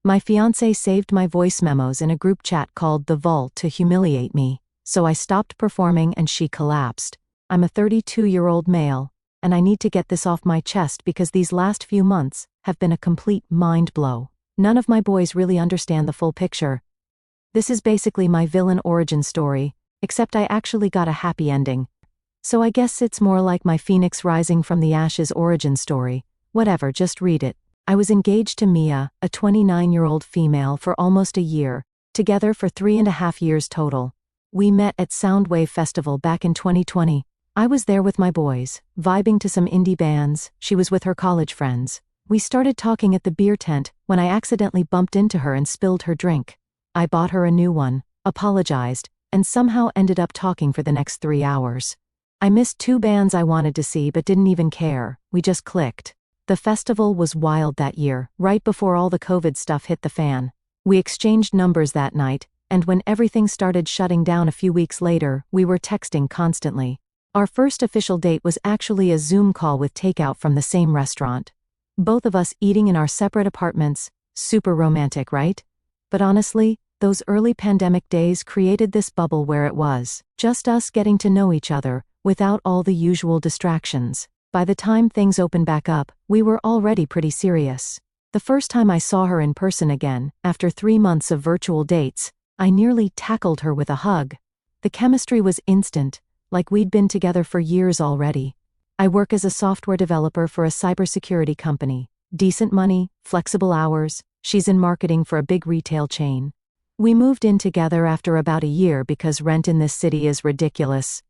My fiancé saved my voice memos in a group chat called The Vault to humiliate me, so I stopped performing and she collapsed. I'm a 32-year-old male, and I need to get this off my chest because these last few months have been a complete mind blow. None of my boys really understand the full picture. This is basically my villain origin story, except I actually got a happy ending. So I guess it's more like my Phoenix Rising from the Ashes origin story. Whatever, just read it. I was engaged to Mia, a 29-year-old female, for almost a year, together for 3.5 years total. We met at Soundwave Festival back in 2020. I was there with my boys, vibing to some indie bands. She was with her college friends. We started talking at the beer tent when I accidentally bumped into her and spilled her drink. I bought her a new one, apologized, and somehow ended up talking for the next 3 hours. I missed 2 bands I wanted to see but didn't even care. We just clicked. The festival was wild that year, right before all the COVID stuff hit the fan. We exchanged numbers that night, and when everything started shutting down a few weeks later, we were texting constantly. Our first official date was actually a Zoom call with takeout from the same restaurant. Both of us eating in our separate apartments. Super romantic, right? But honestly, those early pandemic days created this bubble where it was just us getting to know each other, without all the usual distractions. By the time things opened back up, we were already pretty serious. The first time I saw her in person again, after 3 months of virtual dates, I nearly tackled her with a hug. The chemistry was instant, like we'd been together for years already. I work as a software developer for a cybersecurity company. Decent money, flexible hours. She's in marketing for a big retail chain. We moved in together after about a year because rent in this city is ridiculous.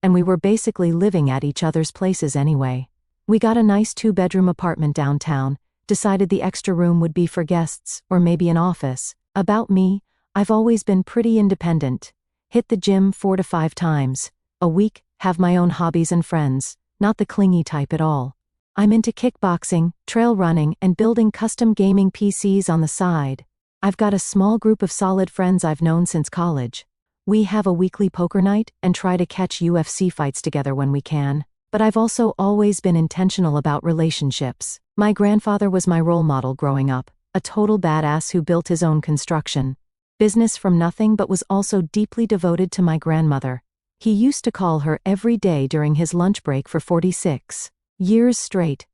And we were basically living at each other's places anyway. We got a nice 2-bedroom apartment downtown, decided the extra room would be for guests, or maybe an office. About me, I've always been pretty independent. Hit the gym 4 to 5 times a week, have my own hobbies and friends, not the clingy type at all. I'm into kickboxing, trail running, and building custom gaming PCs on the side. I've got a small group of solid friends I've known since college. We have a weekly poker night and try to catch UFC fights together when we can. But I've also always been intentional about relationships. My grandfather was my role model growing up, a total badass who built his own construction business from nothing but was also deeply devoted to my grandmother. He used to call her every day during his lunch break for 46 years straight,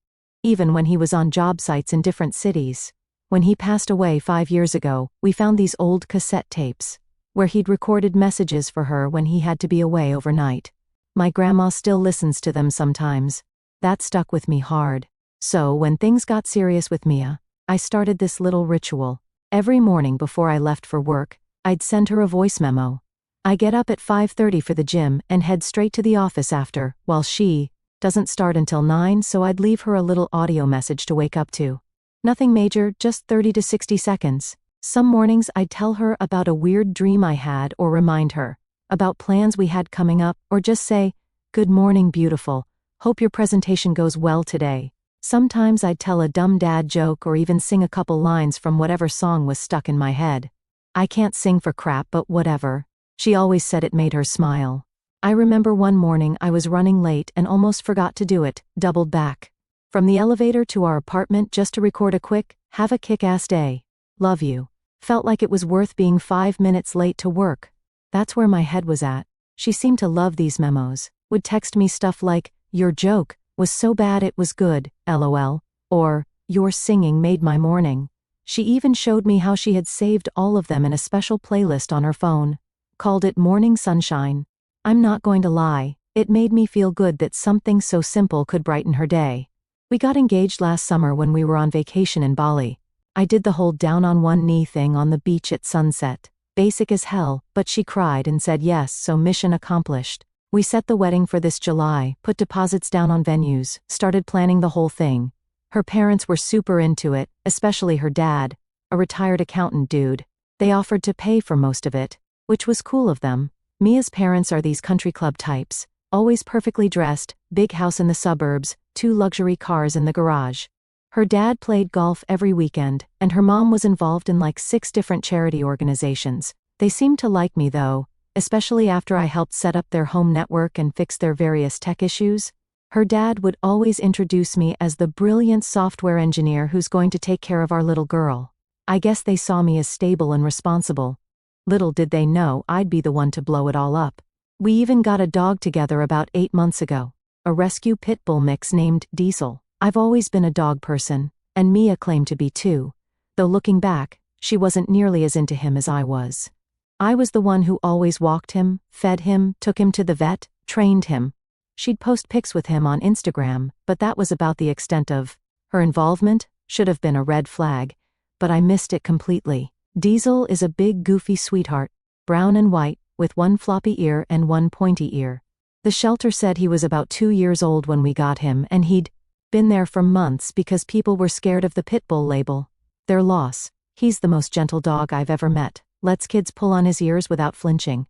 even when he was on job sites in different cities. When he passed away 5 years ago, we found these old cassette tapes where he'd recorded messages for her when he had to be away overnight. My grandma still listens to them sometimes. That stuck with me hard. So when things got serious with Mia, I started this little ritual. Every morning before I left for work, I'd send her a voice memo. I get up at 5:30 for the gym and head straight to the office after, while she doesn't start until 9, so I'd leave her a little audio message to wake up to. Nothing major, just 30 to 60 seconds. Some mornings I'd tell her about a weird dream I had or remind her about plans we had coming up, or just say, "Good morning, beautiful. Hope your presentation goes well today." Sometimes I'd tell a dumb dad joke or even sing a couple lines from whatever song was stuck in my head. I can't sing for crap, but whatever. She always said it made her smile. I remember one morning I was running late and almost forgot to do it, doubled back from the elevator to our apartment just to record a quick, "Have a kick-ass day. Love you." Felt like it was worth being 5 minutes late to work. That's where my head was at. She seemed to love these memos. Would text me stuff like, "Your joke was so bad it was good, lol," or, "Your singing made my morning." She even showed me how she had saved all of them in a special playlist on her phone. Called it Morning Sunshine. I'm not going to lie, it made me feel good that something so simple could brighten her day. We got engaged last summer when we were on vacation in Bali. I did the whole down on one knee thing on the beach at sunset. Basic as hell, but she cried and said yes, so mission accomplished. We set the wedding for this July, put deposits down on venues, started planning the whole thing. Her parents were super into it, especially her dad, a retired accountant dude. They offered to pay for most of it, which was cool of them. Mia's parents are these country club types, always perfectly dressed, big house in the suburbs, 2 luxury cars in the garage. Her dad played golf every weekend, and her mom was involved in like 6 different charity organizations. They seemed to like me though, especially after I helped set up their home network and fix their various tech issues. Her dad would always introduce me as the brilliant software engineer who's going to take care of our little girl. I guess they saw me as stable and responsible. Little did they know I'd be the one to blow it all up. We even got a dog together about 8 months ago. A rescue pit bull mix named Diesel. I've always been a dog person, and Mia claimed to be too. Though looking back, she wasn't nearly as into him as I was. I was the one who always walked him, fed him, took him to the vet, trained him. She'd post pics with him on Instagram, but that was about the extent of her involvement. Should have been a red flag, but I missed it completely. Diesel is a big goofy sweetheart, brown and white, with one floppy ear and one pointy ear. The shelter said he was about 2 years old when we got him, and he'd been there for months because people were scared of the pit bull label. Their loss. He's the most gentle dog I've ever met. Lets kids pull on his ears without flinching.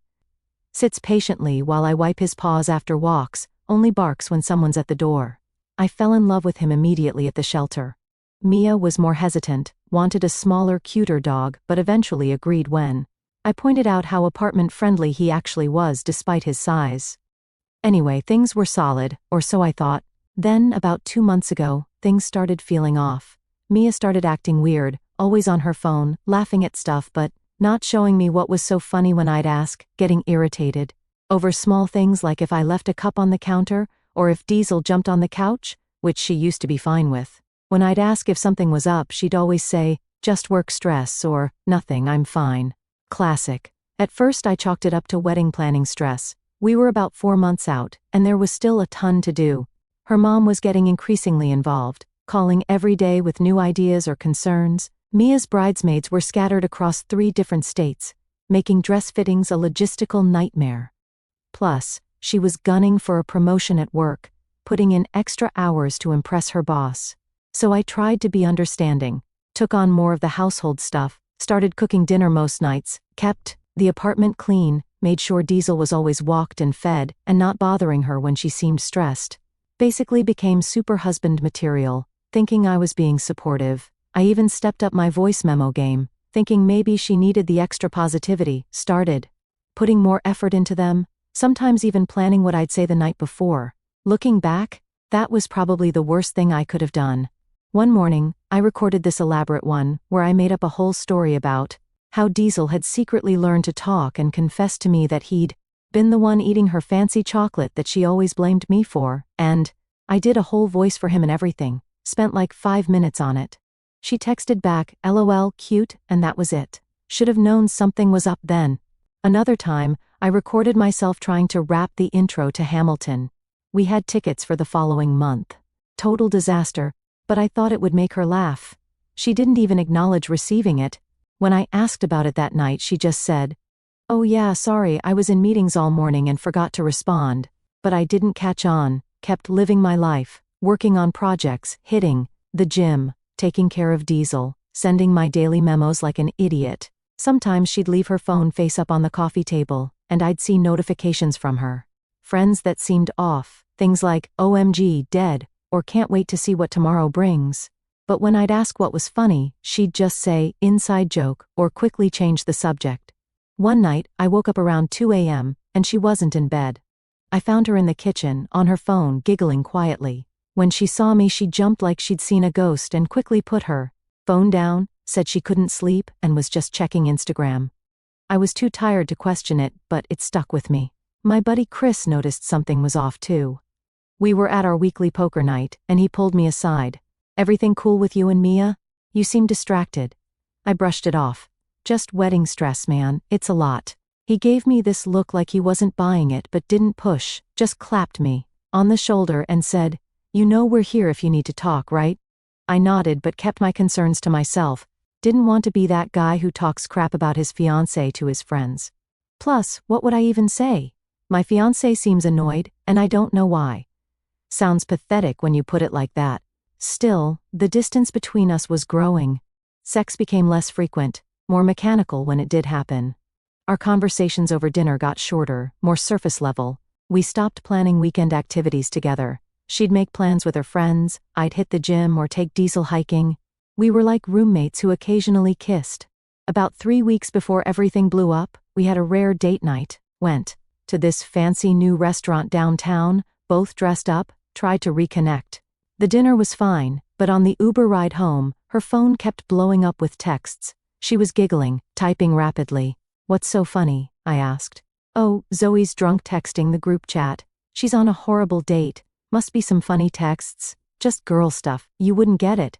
Sits patiently while I wipe his paws after walks, only barks when someone's at the door. I fell in love with him immediately at the shelter. Mia was more hesitant, wanted a smaller, cuter dog, but eventually agreed when I pointed out how apartment-friendly he actually was despite his size. Anyway, things were solid, or so I thought. Then, about 2 months ago, things started feeling off. Mia started acting weird, always on her phone, laughing at stuff but not showing me what was so funny when I'd ask, getting irritated. Over small things like if I left a cup on the counter, or if Diesel jumped on the couch, which she used to be fine with. When I'd ask if something was up, she'd always say, just work stress, or nothing, I'm fine. Classic. At first I chalked it up to wedding planning stress. We were about 4 months out, and there was still a ton to do. Her mom was getting increasingly involved, calling every day with new ideas or concerns. Mia's bridesmaids were scattered across 3 different states, making dress fittings a logistical nightmare. Plus, she was gunning for a promotion at work, putting in extra hours to impress her boss. So I tried to be understanding, took on more of the household stuff, started cooking dinner most nights, kept the apartment clean, made sure Diesel was always walked and fed, and not bothering her when she seemed stressed. Basically became super husband material, thinking I was being supportive. I even stepped up my voice memo game, thinking maybe she needed the extra positivity, started putting more effort into them, sometimes even planning what I'd say the night before. Looking back, that was probably the worst thing I could have done. One morning, I recorded this elaborate one, where I made up a whole story about how Diesel had secretly learned to talk and confessed to me that he'd been the one eating her fancy chocolate that she always blamed me for, and I did a whole voice for him and everything, spent like 5 minutes on it. She texted back, LOL, cute, and that was it. Should have known something was up then. Another time, I recorded myself trying to rap the intro to Hamilton. We had tickets for the following month. Total disaster, but I thought it would make her laugh. She didn't even acknowledge receiving it. When I asked about it that night, she just said, oh yeah, sorry, I was in meetings all morning and forgot to respond. But I didn't catch on, kept living my life, working on projects, hitting the gym, taking care of Diesel, sending my daily memos like an idiot. Sometimes she'd leave her phone face up on the coffee table, and I'd see notifications from her. Friends that seemed off, things like, OMG, dead, or can't wait to see what tomorrow brings. But when I'd ask what was funny, she'd just say, inside joke, or quickly change the subject. One night, I woke up around 2 a.m., and she wasn't in bed. I found her in the kitchen, on her phone, giggling quietly. When she saw me, she jumped like she'd seen a ghost and quickly put her phone down, said she couldn't sleep, and was just checking Instagram. I was too tired to question it, but it stuck with me. My buddy Chris noticed something was off too. We were at our weekly poker night, and he pulled me aside. Everything cool with you and Mia? You seem distracted. I brushed it off. Just wedding stress, man, it's a lot. He gave me this look like he wasn't buying it but didn't push, just clapped me on the shoulder and said, you know we're here if you need to talk, right? I nodded but kept my concerns to myself. Didn't want to be that guy who talks crap about his fiancée to his friends. Plus, what would I even say? My fiancé seems annoyed, and I don't know why. Sounds pathetic when you put it like that. Still, the distance between us was growing. Sex became less frequent, more mechanical when it did happen. Our conversations over dinner got shorter, more surface level. We stopped planning weekend activities together. She'd make plans with her friends, I'd hit the gym or take Diesel hiking. We were like roommates who occasionally kissed. About 3 weeks before everything blew up, we had a rare date night. Went to this fancy new restaurant downtown, both dressed up, tried to reconnect. The dinner was fine, but on the Uber ride home, her phone kept blowing up with texts. She was giggling, typing rapidly. "What's so funny?" I asked. "Oh, Zoe's drunk texting the group chat. She's on a horrible date. Must be some funny texts. Just girl stuff, you wouldn't get it."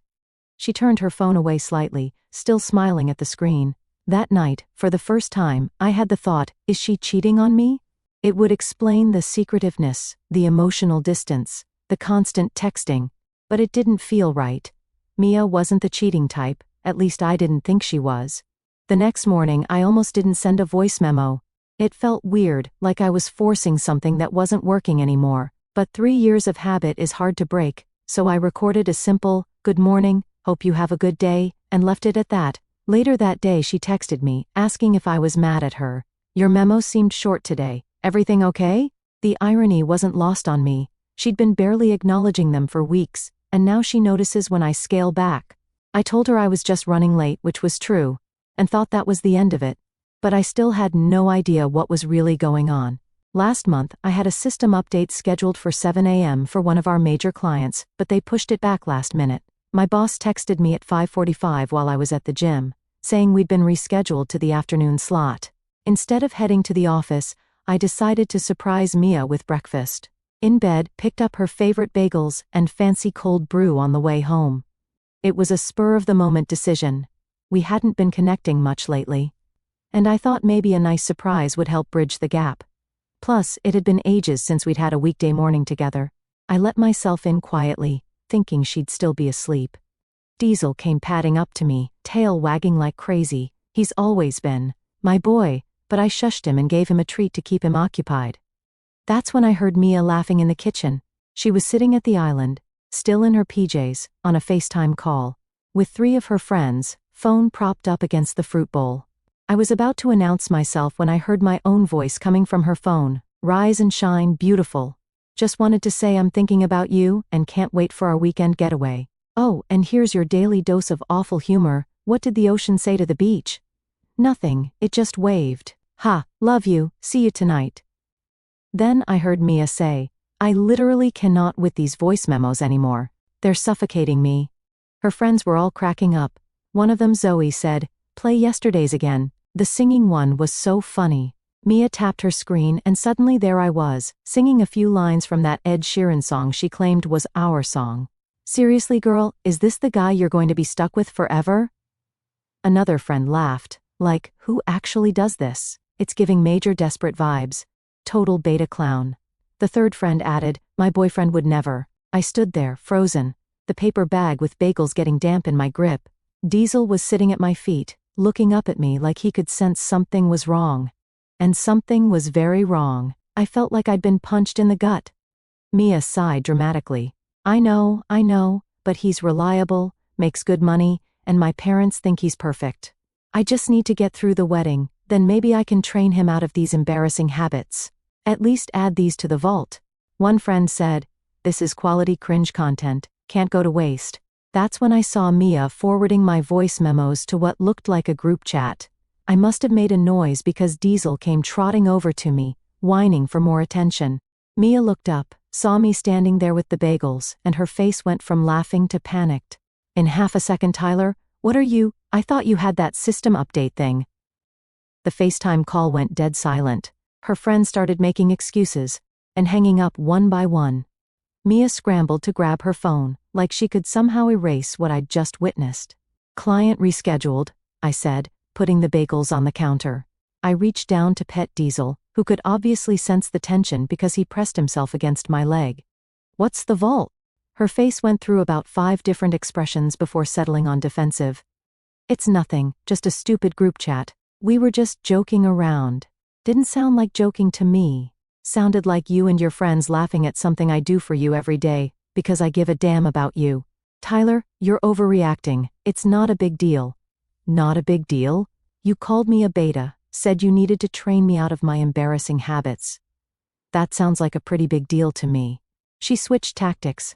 She turned her phone away slightly, still smiling at the screen. That night, for the first time, I had the thought, is she cheating on me? It would explain the secretiveness, the emotional distance, the constant texting, but it didn't feel right. Mia wasn't the cheating type, at least I didn't think she was. The next morning I almost didn't send a voice memo. It felt weird, like I was forcing something that wasn't working anymore, but 3 years of habit is hard to break, so I recorded a simple, "Good morning, hope you have a good day," and left it at that. Later that day she texted me, asking if I was mad at her. "Your memo seemed short today. Everything okay?" The irony wasn't lost on me. She'd been barely acknowledging them for weeks, and now she notices when I scale back. I told her I was just running late, which was true, and thought that was the end of it. But I still had no idea what was really going on. Last month, I had a system update scheduled for 7 a.m. for one of our major clients, but they pushed it back last minute. My boss texted me at 5:45 while I was at the gym, saying we'd been rescheduled to the afternoon slot. Instead of heading to the office, I decided to surprise Mia with breakfast. In bed, picked up her favorite bagels and fancy cold brew on the way home. It was a spur-of-the-moment decision. We hadn't been connecting much lately, and I thought maybe a nice surprise would help bridge the gap. Plus, it had been ages since we'd had a weekday morning together. I let myself in quietly, thinking she'd still be asleep. Diesel came padding up to me, tail wagging like crazy. He's always been my boy, but I shushed him and gave him a treat to keep him occupied. That's when I heard Mia laughing in the kitchen. She was sitting at the island, still in her PJs, on a FaceTime call, with 3 of her friends, phone propped up against the fruit bowl. I was about to announce myself when I heard my own voice coming from her phone. "Rise and shine, beautiful. Just wanted to say I'm thinking about you and can't wait for our weekend getaway. Oh, and here's your daily dose of awful humor. What did the ocean say to the beach?" "Nothing, it just waved. Ha, love you, see you tonight." Then I heard Mia say, "I literally cannot with these voice memos anymore. They're suffocating me." Her friends were all cracking up. One of them, Zoe, said, "Play yesterday's again. The singing one was so funny." Mia tapped her screen and suddenly there I was, singing a few lines from that Ed Sheeran song she claimed was our song. "Seriously, girl, is this the guy you're going to be stuck with forever?" Another friend laughed, like, "Who actually does this? It's giving major desperate vibes. Total beta clown." The third friend added, "My boyfriend would never." I stood there, frozen, the paper bag with bagels getting damp in my grip. Diesel was sitting at my feet, looking up at me like he could sense something was wrong. And something was very wrong. I felt like I'd been punched in the gut. Mia sighed dramatically. I know, but he's reliable, makes good money, and my parents think he's perfect. I just need to get through the wedding, then maybe I can train him out of these embarrassing habits. At least add these to the vault." One friend said, "This is quality cringe content, can't go to waste." That's when I saw Mia forwarding my voice memos to what looked like a group chat. I must have made a noise because Diesel came trotting over to me, whining for more attention. Mia looked up, saw me standing there with the bagels, and her face went from laughing to panicked. "In half a second, Tyler, what are you? I thought you had that system update thing." The FaceTime call went dead silent. Her friends started making excuses, and hanging up one by one. Mia scrambled to grab her phone, like she could somehow erase what I'd just witnessed. "Client rescheduled," I said, putting the bagels on the counter. I reached down to pet Diesel, who could obviously sense the tension because he pressed himself against my leg. "What's the vault?" Her face went through about 5 different expressions before settling on defensive. "It's nothing, just a stupid group chat. We were just joking around." Didn't sound like joking to me. Sounded like you and your friends laughing at something I do for you every day, because I give a damn about you. "Tyler, you're overreacting. It's not a big deal." "Not a big deal? You called me a beta, said you needed to train me out of my embarrassing habits. That sounds like a pretty big deal to me." She switched tactics.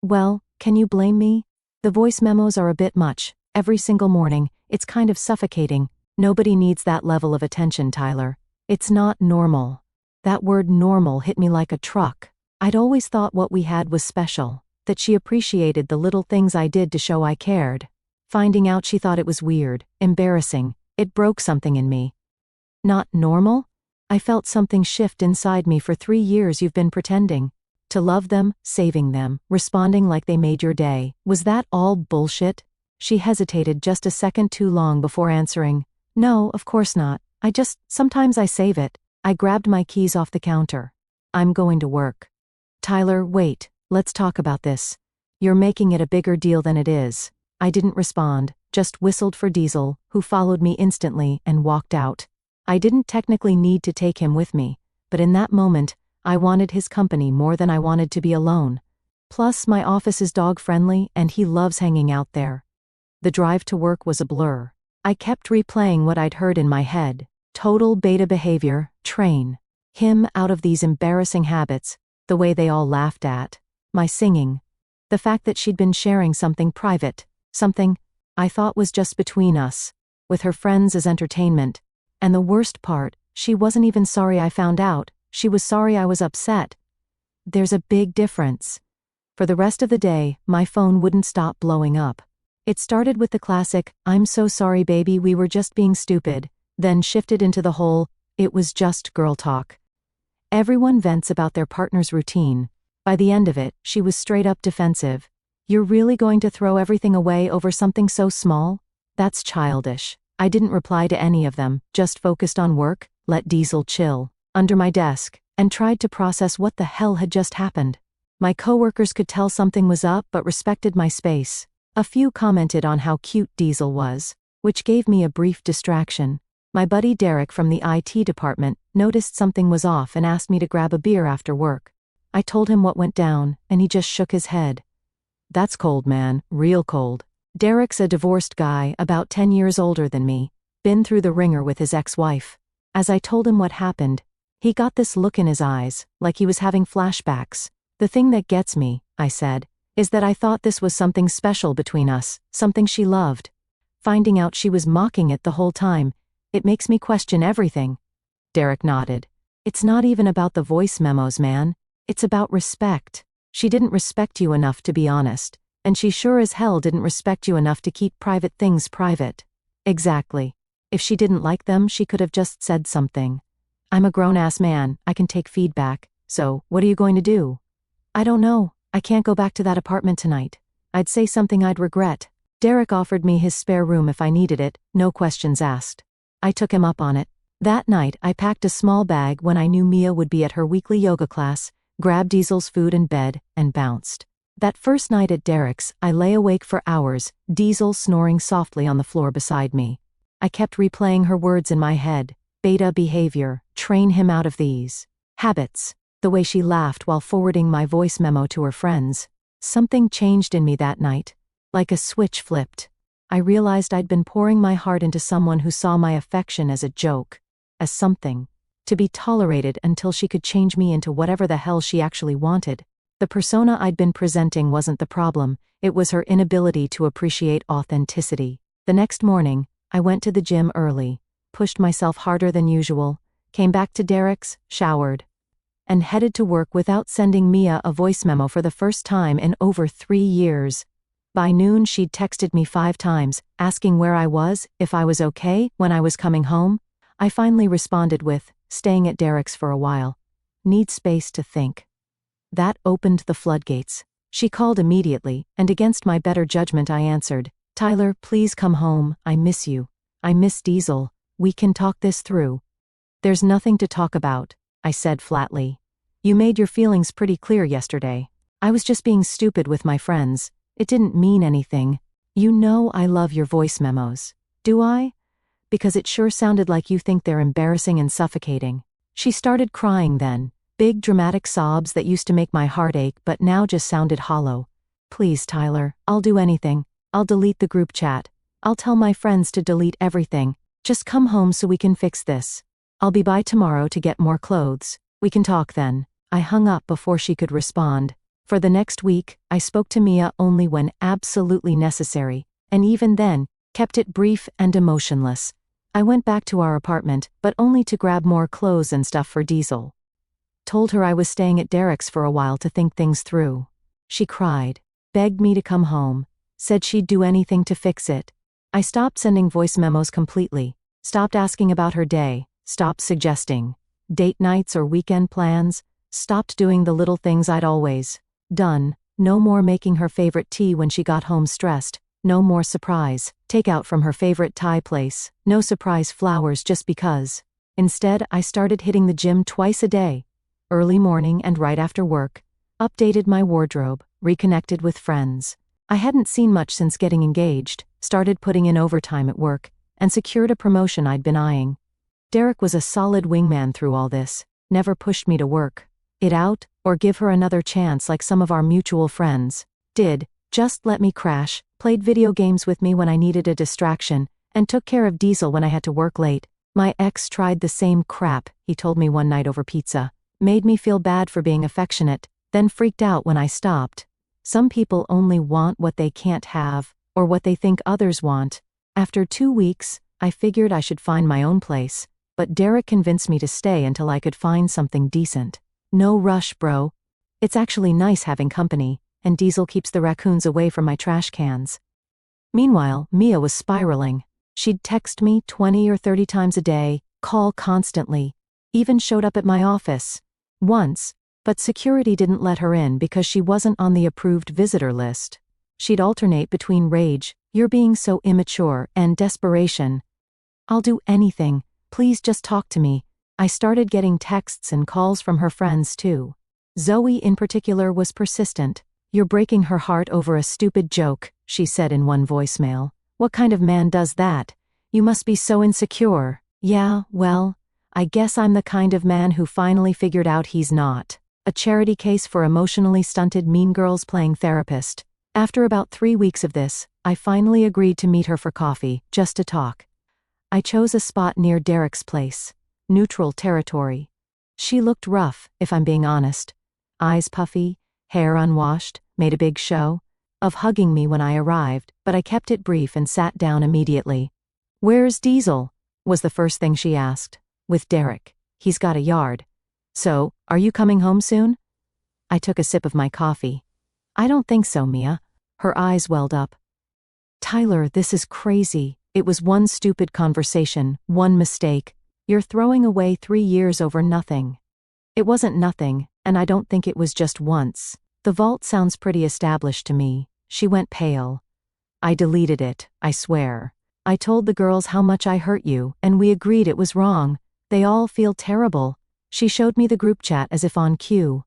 "Well, can you blame me? The voice memos are a bit much. Every single morning, it's kind of suffocating. Nobody needs that level of attention, Tyler. It's not normal." That word normal hit me like a truck. I'd always thought what we had was special. that she appreciated the little things I did to show I cared. Finding out she thought it was weird, embarrassing, it broke something in me. Not normal? I felt something shift inside me. For 3 years you've been pretending to love them, saving them, responding like they made your day. Was that all bullshit? She hesitated just a second too long before answering. No, of course not. Sometimes I save it. I grabbed my keys off the counter. I'm going to work. Tyler, wait, let's talk about this. You're making it a bigger deal than it is. I didn't respond, just whistled for Diesel, who followed me instantly and walked out. I didn't technically need to take him with me, but in that moment, I wanted his company more than I wanted to be alone. Plus, my office is dog-friendly and he loves hanging out there. The drive to work was a blur. I kept replaying what I'd heard in my head. Total beta behavior, train him out of these embarrassing habits, the way they all laughed at my singing, the fact that she'd been sharing something private, something I thought was just between us, with her friends as entertainment. And the worst part, she wasn't even sorry I found out, she was sorry I was upset. There's a big difference. For the rest of the day, my phone wouldn't stop blowing up. It started with the classic, "I'm so sorry baby, we were just being stupid," then shifted into the whole, "it was just girl talk." Everyone vents about their partner's routine. By the end of it, she was straight up defensive. You're really going to throw everything away over something so small? That's childish. I didn't reply to any of them, just focused on work, let Diesel chill under my desk, and tried to process what the hell had just happened. My coworkers could tell something was up but respected my space. A few commented on how cute Diesel was, which gave me a brief distraction. My buddy Derek from the IT department noticed something was off and asked me to grab a beer after work. I told him what went down, and he just shook his head. That's cold, man, real cold. Derek's a divorced guy, about 10 years older than me, been through the ringer with his ex-wife. As I told him what happened, he got this look in his eyes, like he was having flashbacks. The thing that gets me, I said, is that I thought this was something special between us, something she loved. Finding out she was mocking it the whole time, it makes me question everything. Derek nodded. It's not even about the voice memos, man. It's about respect. She didn't respect you enough to be honest, and she sure as hell didn't respect you enough to keep private things private. Exactly. If she didn't like them, she could have just said something. I'm a grown-ass man, I can take feedback, so what are you going to do? I don't know, I can't go back to that apartment tonight. I'd say something I'd regret. Derek offered me his spare room if I needed it, no questions asked. I took him up on it. That night, I packed a small bag when I knew Mia would be at her weekly yoga class, grabbed Diesel's food and bed, and bounced. That first night at Derek's, I lay awake for hours, Diesel snoring softly on the floor beside me. I kept replaying her words in my head. Beta behavior, train him out of these habits. The way she laughed while forwarding my voice memo to her friends. Something changed in me that night. Like a switch flipped. I realized I'd been pouring my heart into someone who saw my affection as a joke. As something to be tolerated until she could change me into whatever the hell she actually wanted. The persona I'd been presenting wasn't the problem, it was her inability to appreciate authenticity. The next morning, I went to the gym early, pushed myself harder than usual, came back to Derek's, showered, and headed to work without sending Mia a voice memo for the first time in over 3 years. By noon she'd texted me 5 times, asking where I was, if I was okay, when I was coming home. I finally responded with, staying at Derek's for a while. Need space to think. That opened the floodgates. She called immediately, and against my better judgment I answered, Tyler, please come home, I miss you. I miss Diesel, we can talk this through. There's nothing to talk about, I said flatly. You made your feelings pretty clear yesterday. I was just being stupid with my friends. It didn't mean anything. You know I love your voice memos. Do I? Because it sure sounded like you think they're embarrassing and suffocating. She started crying then. Big dramatic sobs that used to make my heart ache but now just sounded hollow. Please, Tyler, I'll do anything. I'll delete the group chat. I'll tell my friends to delete everything. Just come home so we can fix this. I'll be by tomorrow to get more clothes. We can talk then. I hung up before she could respond. For the next week, I spoke to Mia only when absolutely necessary, and even then, kept it brief and emotionless. I went back to our apartment, but only to grab more clothes and stuff for Diesel. Told her I was staying at Derek's for a while to think things through. She cried, begged me to come home, said she'd do anything to fix it. I stopped sending voice memos completely, stopped asking about her day, stopped suggesting date nights or weekend plans, stopped doing the little things I'd always done. No more making her favorite tea when she got home stressed, no more surprise takeout from her favorite Thai place, no surprise flowers just because. Instead, I started hitting the gym twice a day, early morning and right after work, updated my wardrobe, reconnected with friends I hadn't seen much since getting engaged, started putting in overtime at work, and secured a promotion I'd been eyeing. Derek was a solid wingman through all this, never pushed me to work it out or give her another chance like some of our mutual friends did, just let me crash, played video games with me when I needed a distraction, and took care of Diesel when I had to work late. My ex tried the same crap, he told me one night over pizza, made me feel bad for being affectionate, then freaked out when I stopped. Some people only want what they can't have, or what they think others want. After 2 weeks, I figured I should find my own place, but Derek convinced me to stay until I could find something decent. No rush, bro. It's actually nice having company, and Diesel keeps the raccoons away from my trash cans. Meanwhile, Mia was spiraling. She'd text me 20 or 30 times a day, call constantly, even showed up at my office once, but security didn't let her in because she wasn't on the approved visitor list. She'd alternate between rage, "You're being so immature," and desperation. "I'll do anything, please just talk to me." I started getting texts and calls from her friends too. Zoe in particular was persistent. "You're breaking her heart over a stupid joke," she said in one voicemail. "What kind of man does that? You must be so insecure." Yeah, well, I guess I'm the kind of man who finally figured out he's not. A charity case for emotionally stunted mean girls playing therapist. After about 3 weeks of this, I finally agreed to meet her for coffee, just to talk. I chose a spot near Derek's place. Neutral territory. She looked rough, if I'm being honest. Eyes puffy, hair unwashed, made a big show of hugging me when I arrived, but I kept it brief and sat down immediately. "Where's Diesel?" was the first thing she asked. "With Derek. He's got a yard." "So, are you coming home soon?" I took a sip of my coffee. "I don't think so, Mia." Her eyes welled up. "Tyler, this is crazy. It was one stupid conversation, one mistake. You're throwing away 3 years over nothing." It wasn't nothing, and I don't think it was just once. The vault sounds pretty established to me. She went pale. "I deleted it, I swear. I told the girls how much I hurt you, and we agreed it was wrong. They all feel terrible." She showed me the group chat as if on cue.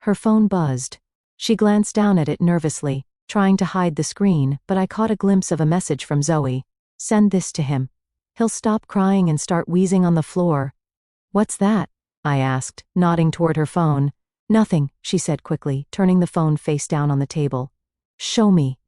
Her phone buzzed. She glanced down at it nervously, trying to hide the screen, but I caught a glimpse of a message from Zoe. "Send this to him. He'll stop crying and start wheezing on the floor." "What's that?" I asked, nodding toward her phone. "Nothing," she said quickly, turning the phone face down on the table. "Show me."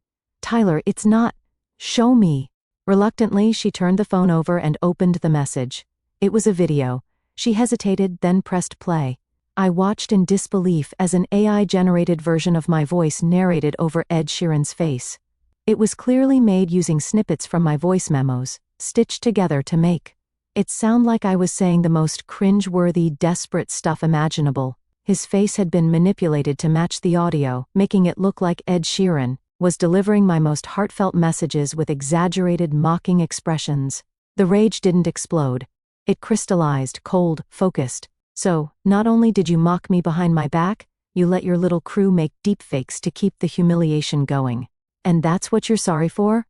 "Tyler, it's not." "Show me." Reluctantly, she turned the phone over and opened the message. It was a video. She hesitated, then pressed play. I watched in disbelief as an AI-generated version of my voice narrated over Ed Sheeran's face. It was clearly made using snippets from my voice memos, stitched together to make it sound like I was saying the most cringe-worthy, desperate stuff imaginable. His face had been manipulated to match the audio, making it look like Ed Sheeran was delivering my most heartfelt messages with exaggerated, mocking expressions. The rage didn't explode. It crystallized, cold, focused. "So, not only did you mock me behind my back, you let your little crew make deepfakes to keep the humiliation going. And that's what you're sorry for?"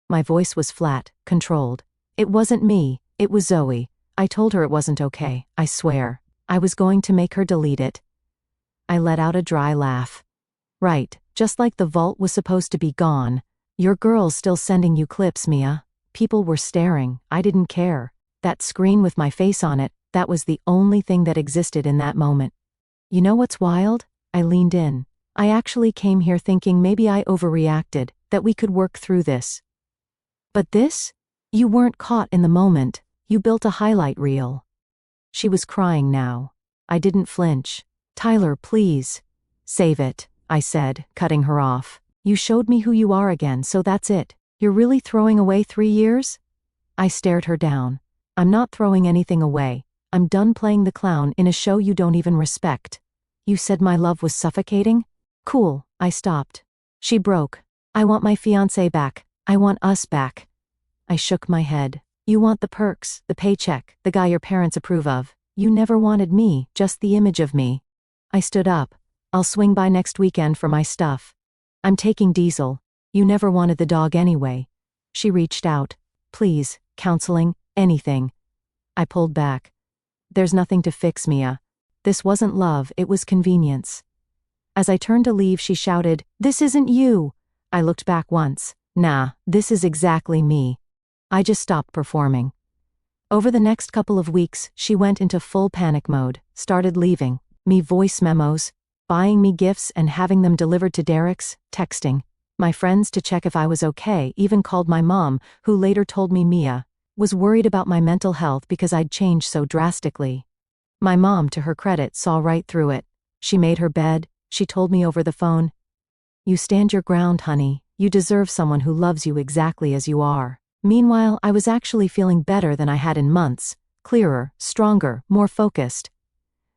My voice was flat, controlled. "It wasn't me, it was Zoe. I told her it wasn't okay, I swear. I was going to make her delete it." I let out a dry laugh. "Right, just like the vault was supposed to be gone. Your girl's still sending you clips, Mia." People were staring, I didn't care. That screen with my face on it, that was the only thing that existed in that moment. "You know what's wild?" I leaned in. "I actually came here thinking maybe I overreacted, that we could work through this. But this? You weren't caught in the moment, you built a highlight reel." She was crying now. I didn't flinch. "Tyler, please." "Save it," I said, cutting her off. "You showed me who you are again, so that's it. You're really throwing away 3 years?" I stared her down. "I'm not throwing anything away. I'm done playing the clown in a show you don't even respect." "You said my love was suffocating?" "Cool, I stopped. She broke. I want my fiancé back. I want us back. I shook my head. You want the perks, the paycheck, the guy your parents approve of. You never wanted me, just the image of me. I stood up. I'll swing by next weekend for my stuff. I'm taking Diesel. You never wanted the dog anyway. She reached out. Please, counseling, anything. I pulled back. There's nothing to fix, Mia. This wasn't love, it was convenience. As I turned to leave, she shouted, "This isn't you!" I looked back once. Nah, this is exactly me. I just stopped performing. Over the next couple of weeks, she went into full panic mode, started leaving me voice memos, buying me gifts and having them delivered to Derek's, texting my friends to check if I was okay, even called my mom, who later told me Mia was worried about my mental health because I'd changed so drastically. My mom, to her credit, saw right through it. She made her bed. She told me over the phone, "You stand your ground, honey. You deserve someone who loves you exactly as you are." Meanwhile, I was actually feeling better than I had in months, clearer, stronger, more focused.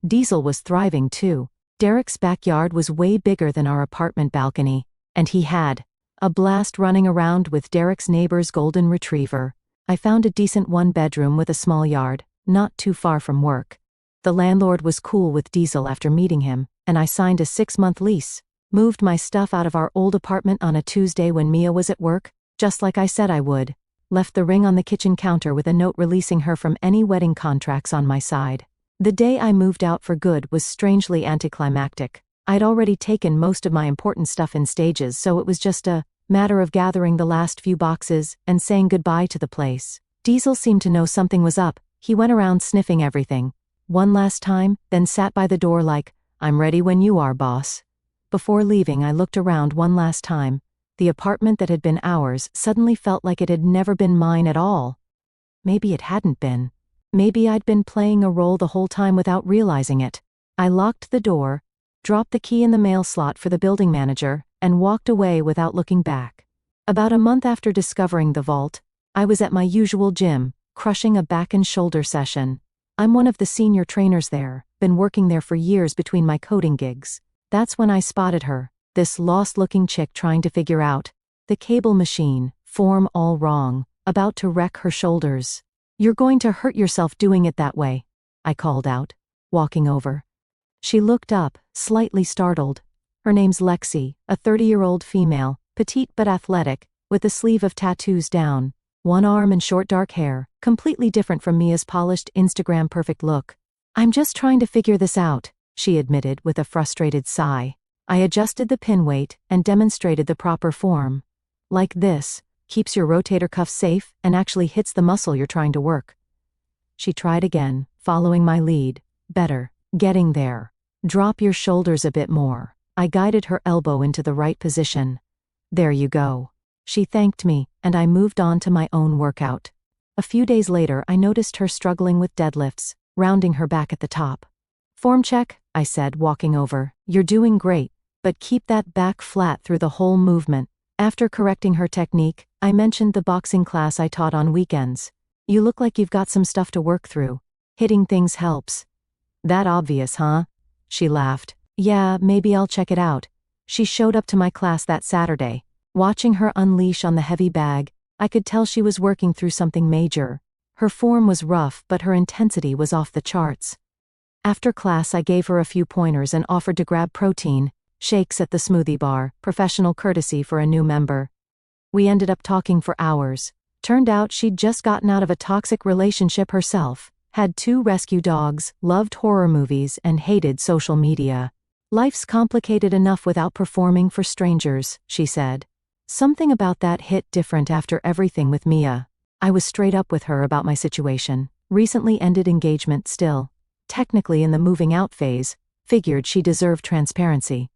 Diesel was thriving too. Derek's backyard was way bigger than our apartment balcony, and he had a blast running around with Derek's neighbor's golden retriever. I found a decent one-bedroom with a small yard, not too far from work. The landlord was cool with Diesel after meeting him, and I signed a 6-month lease. Moved my stuff out of our old apartment on a Tuesday when Mia was at work, just like I said I would. Left the ring on the kitchen counter with a note releasing her from any wedding contracts on my side. The day I moved out for good was strangely anticlimactic. I'd already taken most of my important stuff in stages, so it was just a matter of gathering the last few boxes and saying goodbye to the place. Diesel seemed to know something was up. He went around sniffing everything. One last time, then sat by the door like, "I'm ready when you are, boss." Before leaving, I looked around one last time. The apartment that had been ours suddenly felt like it had never been mine at all. Maybe it hadn't been. Maybe I'd been playing a role the whole time without realizing it. I locked the door, dropped the key in the mail slot for the building manager, and walked away without looking back. About a month after discovering the vault, I was at my usual gym, crushing a back and shoulder session. I'm one of the senior trainers there, been working there for years between my coding gigs. That's when I spotted her. This lost-looking chick trying to figure out the cable machine, form all wrong, about to wreck her shoulders. "You're going to hurt yourself doing it that way," I called out, walking over. She looked up, slightly startled. Her name's Lexi, a 30-year-old female, petite but athletic, with a sleeve of tattoos down, one arm and short dark hair, completely different from Mia's polished Instagram-perfect look. "I'm just trying to figure this out," she admitted with a frustrated sigh. I adjusted the pin weight and demonstrated the proper form. Like this, keeps your rotator cuff safe and actually hits the muscle you're trying to work. She tried again, following my lead. Better. Getting there. Drop your shoulders a bit more. I guided her elbow into the right position. There you go. She thanked me, and I moved on to my own workout. A few days later, I noticed her struggling with deadlifts, rounding her back at the top. "Form check," I said, walking over. "You're doing great, but keep that back flat through the whole movement." After correcting her technique, I mentioned the boxing class I taught on weekends. "You look like you've got some stuff to work through. Hitting things helps." "That obvious, huh?" She laughed. "Yeah, maybe I'll check it out." She showed up to my class that Saturday. Watching her unleash on the heavy bag, I could tell she was working through something major. Her form was rough, but her intensity was off the charts. After class, I gave her a few pointers and offered to grab protein shakes at the smoothie bar, professional courtesy for a new member. We ended up talking for hours. Turned out she'd just gotten out of a toxic relationship herself, had 2 rescue dogs, loved horror movies, and hated social media. "Life's complicated enough without performing for strangers," she said. Something about that hit different after everything with Mia. I was straight up with her about my situation. Recently ended engagement still. Technically in the moving out phase. Figured she deserved transparency.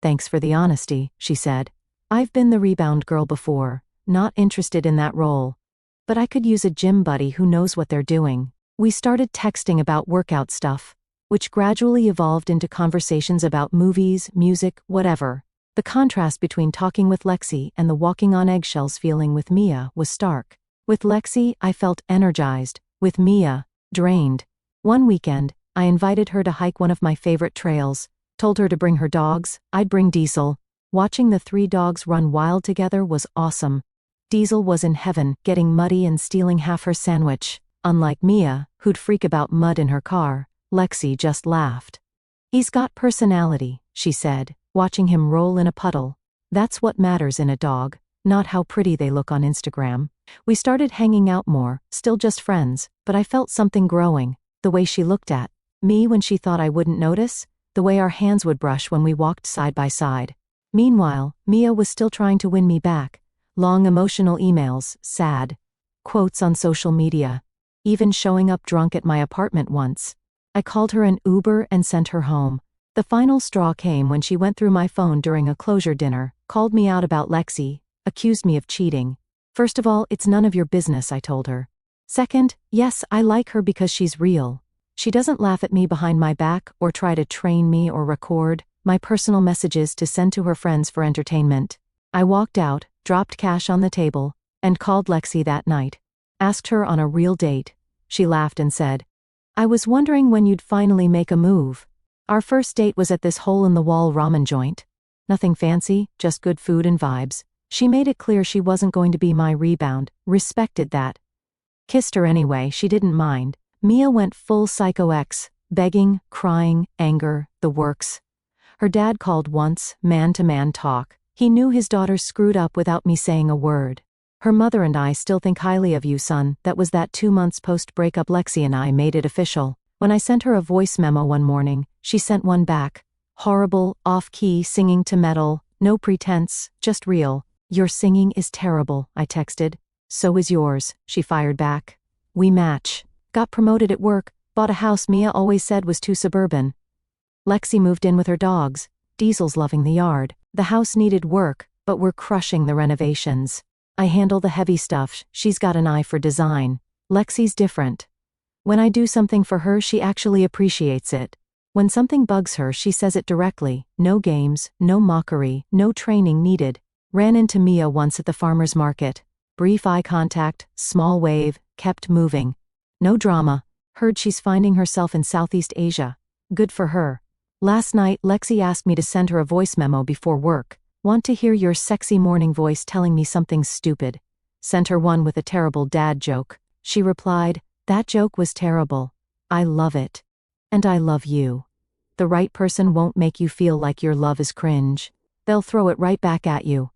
"Thanks for the honesty," she said. "I've been the rebound girl before, not interested in that role. But I could use a gym buddy who knows what they're doing." We started texting about workout stuff, which gradually evolved into conversations about movies, music, whatever. The contrast between talking with Lexi and the walking on eggshells feeling with Mia was stark. With Lexi, I felt energized. With Mia, drained. One weekend, I invited her to hike one of my favorite trails. Told her to bring her dogs, I'd bring Diesel. Watching the 3 dogs run wild together was awesome. Diesel was in heaven, getting muddy and stealing half her sandwich. Unlike Mia, who'd freak about mud in her car, Lexi just laughed. "He's got personality," she said, watching him roll in a puddle. "That's what matters in a dog, not how pretty they look on Instagram." We started hanging out more, still just friends, but I felt something growing. The way she looked at me when she thought I wouldn't notice, the way our hands would brush when we walked side by side. Meanwhile, Mia was still trying to win me back. Long emotional emails, sad quotes on social media, even showing up drunk at my apartment once. I called her an Uber and sent her home. The final straw came when she went through my phone during a closure dinner, called me out about Lexi, accused me of cheating. "First of all, it's none of your business," I told her. "Second, yes, I like her because she's real. She doesn't laugh at me behind my back or try to train me or record my personal messages to send to her friends for entertainment." I walked out, dropped cash on the table, and called Lexi that night. Asked her on a real date. She laughed and said, "I was wondering when you'd finally make a move. Our first date was at this hole-in-the-wall ramen joint. Nothing fancy, just good food and vibes." She made it clear she wasn't going to be my rebound, respected that. Kissed her anyway, she didn't mind. Mia went full Psycho X, begging, crying, anger, the works. Her dad called once, man-to-man talk. He knew his daughter screwed up without me saying a word. "Her mother and I still think highly of you, son." That was that 2 months post-breakup. Lexi and I made it official. When I sent her a voice memo one morning, she sent one back. Horrible, off-key singing to metal, no pretense, just real. "Your singing is terrible," I texted. "So is yours," she fired back. We match. Got promoted at work, bought a house Mia always said was too suburban. Lexi moved in with her dogs. Diesel's loving the yard. The house needed work, but we're crushing the renovations. I handle the heavy stuff, she's got an eye for design. Lexi's different. When I do something for her, she actually appreciates it. When something bugs her, she says it directly. No games, no mockery, no training needed. Ran into Mia once at the farmer's market. Brief eye contact, small wave, kept moving. No drama. Heard she's finding herself in Southeast Asia. Good for her. Last night, Lexi asked me to send her a voice memo before work. "Want to hear your sexy morning voice telling me something stupid?" Sent her one with a terrible dad joke. She replied, "That joke was terrible. I love it. And I love you." The right person won't make you feel like your love is cringe. They'll throw it right back at you.